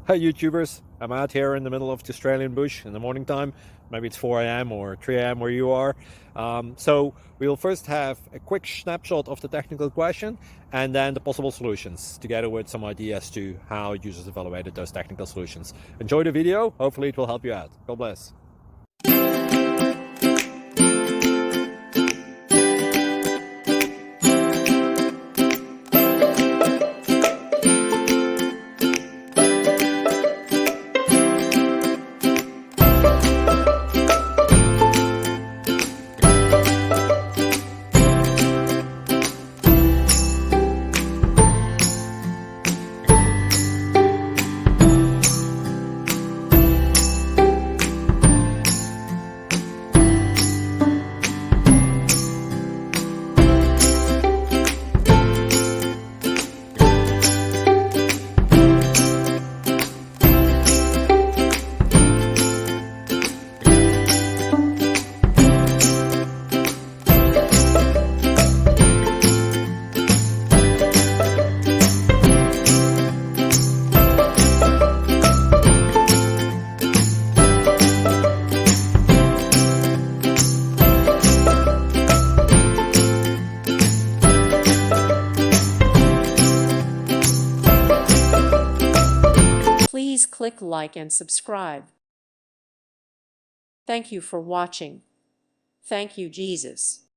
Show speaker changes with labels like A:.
A: Hi YouTubers, I'm out here in the middle of the Australian bush in the morning time. Maybe it's 4 a.m. or 3 a.m. where you are. So we'll first have a quick snapshot of the technical question and then the possible solutions, together with some ideas to how users evaluated those technical solutions. Enjoy the video, hopefully it will help you out. God bless.
B: Please click like and subscribe. Thank you for watching. Thank you, Jesus.